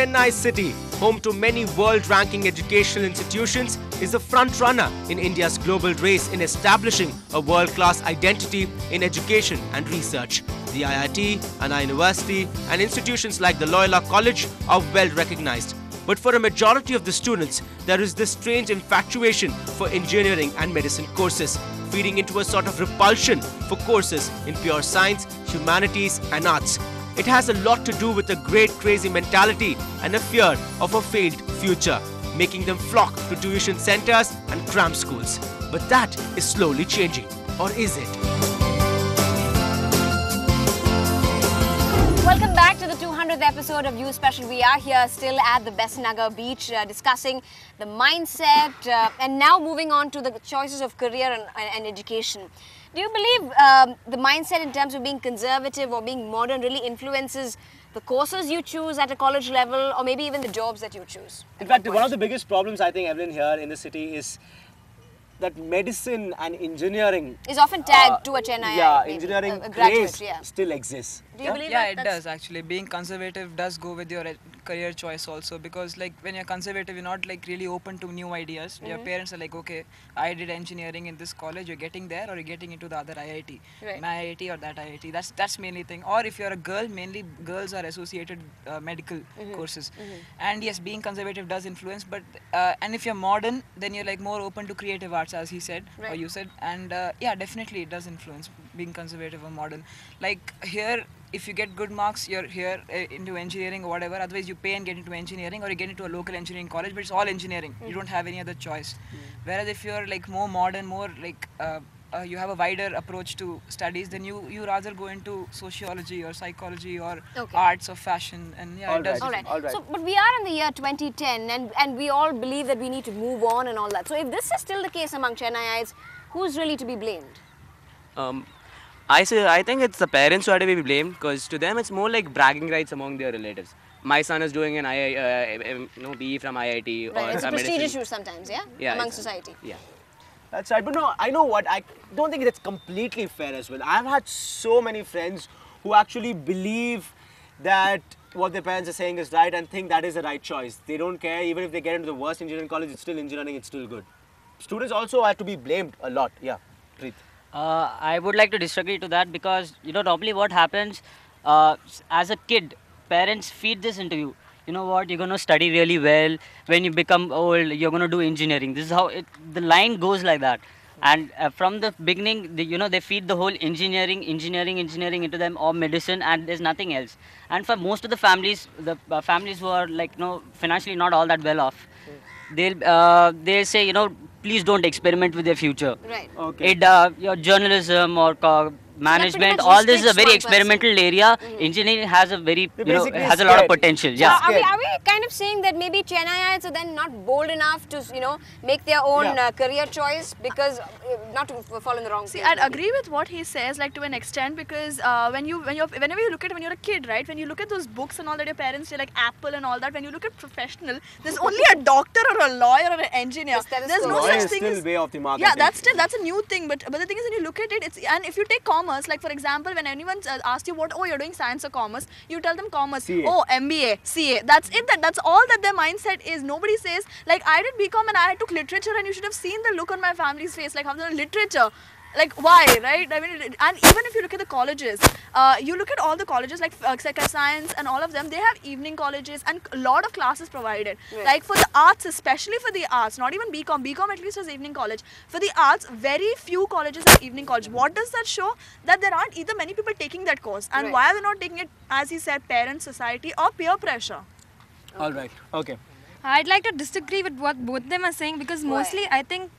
Chennai city, home to many world-ranking educational institutions, is the front-runner in India's global race in establishing a world-class identity in education and research. The IIT, Anna University and institutions like the Loyola College are well recognized. But for a majority of the students, there is this strange infatuation for engineering and medicine courses, feeding into a sort of repulsion for courses in pure science, humanities and arts. It has a lot to do with a great crazy mentality and a fear of a failed future, making them flock to tuition centers and cram schools. But that is slowly changing. Or is it? Welcome back to the 200th episode of You Special. We are here still at the Besant Nagar beach discussing the mindset and now moving on to the choices of career and education. Do you believe the mindset in terms of being conservative or being modern really influences the courses you choose at a college level or maybe even the jobs that you choose? In fact, one of the biggest problems I think, Evelyn, here in the city is that medicine and engineering is often tagged to a Chennai. Yeah, engineering a graduate, still exists. Do you believe that? Yeah, it does actually. Being conservative does go with your career choice also, because like when you're conservative, you're not like really open to new ideas. Your parents are like, okay, I did engineering in this college, you're getting there or you're getting into the other IIT. Right. My IIT or that IIT. That's mainly thing. Or if you're a girl, mainly girls are associated medical courses. And yes, being conservative does influence, but and if you're modern, then you're like more open to creative arts, as he said, or you said. And yeah, definitely it does influence being conservative or modern. Like here, if you get good marks, you're here into engineering or whatever. Otherwise, you pay and get into engineering, or you get into a local engineering college, but it's all engineering. You don't have any other choice. Whereas if you're like more modern, more like you have a wider approach to studies, then you rather go into sociology or psychology or arts or fashion. And yeah, it does. All right. So, but we are in the year 2010, and we all believe that we need to move on and all that. So, if this is still the case among Chennaiites, who's really to be blamed? I think it's the parents who are to be blamed, because to them it's more like bragging rights among their relatives. My son is doing an BE from IIT. Right. Or It's a prestige medicine. issue sometimes, among society. Yeah. That's right. But no, I know what, I don't think that's completely fair as well. I've had so many friends who actually believe that what their parents are saying is right and think that is the right choice. They don't care, even if they get into the worst engineering college, it's still engineering, it's still good. Students also have to be blamed a lot. Yeah, Preet. I would like to disagree to that, because normally what happens as a kid, parents feed this into you. You know what, you're going to study really well. When you become old, you're going to do engineering. This is how the line goes like that. And from the beginning, they feed the whole engineering into them, or medicine, and there's nothing else. And for most of the families who are like financially not all that well off, they'll say please don't experiment with your future. Right. Okay. Your journalism or management, all this is a very experimental area. Engineering has a very, has a lot of potential. Yeah. Are we kind of saying that maybe Chennaiites are then not bold enough to, make their own career choice, because not to fall in the wrong? See, I'd agree with what he says, like to an extent, because whenever you look at when you're a kid, right? When you look at those books and all that your parents say, like Apple and all that, when you look at professional, there's only a doctor or a lawyer or an engineer. There's no such thing as way off the mark. Yeah, that's a new thing. But the thing is, when you look at it, and if you take commerce, like for example, when anyone asks you you're doing science or commerce, you tell them commerce. CA. Oh, MBA, CA. That's it. That's all that their mindset is. Nobody says, like, I did BCom and I took literature, and you should have seen the look on my family's face, like, how the literature. Like, why, right? I mean, and even if you look at the colleges, you look at all the colleges like science and all of them, they have evening colleges and a lot of classes provided. Right. Like for the arts, especially for the arts, not even BCom. BCom at least has evening college. For the arts, very few colleges have evening college. What does that show? That there aren't either many people taking that course. And why are they not taking it, as he said, parents, society, or peer pressure? All right. Okay. I'd like to disagree with what both them are saying, because mostly I think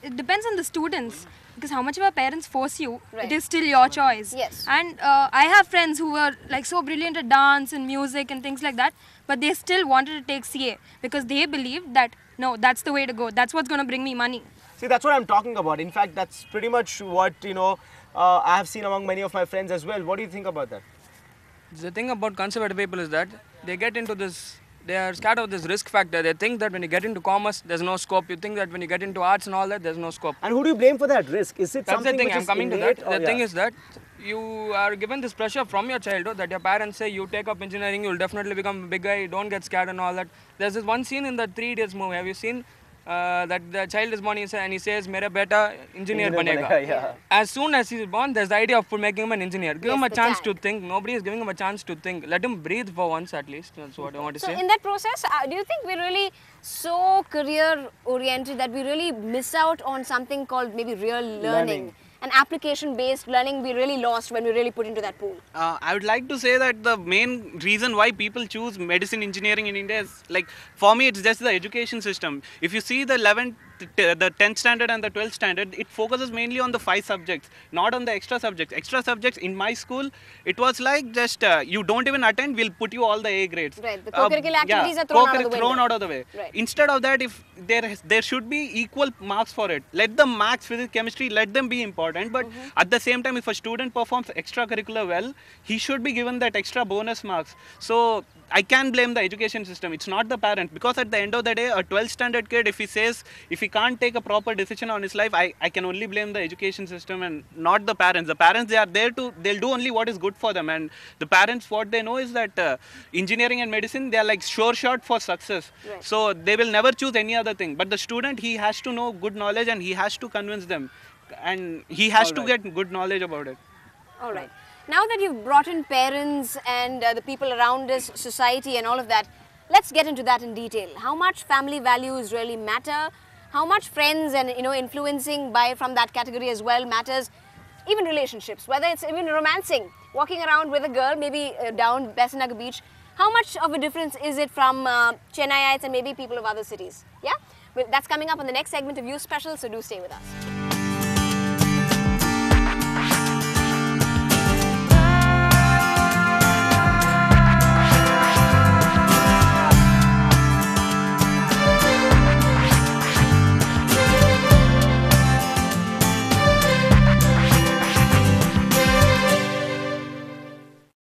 it depends on the students. Because how much of our parents force you, it is still your choice. Yes. And I have friends who were like so brilliant at dance and music and things like that, but they still wanted to take CA because they believed that, no, that's the way to go. That's what's going to bring me money. See, that's what I'm talking about. In fact, that's pretty much what, I have seen among many of my friends as well. What do you think about that? The thing about conservative people is that they get into this they are scared of this risk factor. They think that when you get into commerce, there's no scope. You think that when you get into arts and all that, there's no scope. And who do you blame for that risk? Is it That's something the thing. which I'm is coming to innate that. or- The thing is that you are given this pressure from your childhood that your parents say you take up engineering, you'll definitely become a big guy. Don't get scared and all that. There's this one scene in the 3 Idiots movie. Have you seen? That the child is born and he says, "Mera beta engineer banega." Yeah. As soon as he's born, there's the idea of making him an engineer. Give Yes, him a the chance tag. to think. Nobody is giving him a chance to think. Let him breathe for once at least. That's what I want to So say. in that process, do you think we're really so career oriented that we really miss out on something called maybe real learning? An application based learning we really lost when we really put into that pool? I would like to say that the main reason why people choose medicine engineering in India is like, for me, it's just the education system. If you see the 11th, the 10th standard and the 12th standard, it focuses mainly on the 5 subjects, not on the extra subjects. Extra subjects in my school, it was like just you don't even attend, we'll put you all the A grades. Right, the co-curricular activities are thrown out of the window. thrown out of the way. Right. Instead of that, if there should be equal marks for it. Let the maths, physics, chemistry, let them be important. But at the same time, if a student performs extracurricular well, he should be given that extra bonus marks. So I can blame the education system. It's not the parent, because at the end of the day, a 12th standard kid, if he can't take a proper decision on his life, I can only blame the education system and not the parents. The parents, they are there they'll do only what is good for them. And the parents, what they know is that engineering and medicine, they are like sure shot for success. Right. So they will never choose any other thing. But the student, he has to know good knowledge and he has to convince them. And he has to get good knowledge about it. All right. Now that you've brought in parents and the people around us, society and all of that, let's get into that in detail. How much family values really matter? How much friends and influencing from that category as well matters? Even relationships, whether it's even romancing, walking around with a girl, maybe down Besanagar Beach. How much of a difference is it from Chennaiites and maybe people of other cities? Yeah? Well, that's coming up on the next segment of You Special, so do stay with us.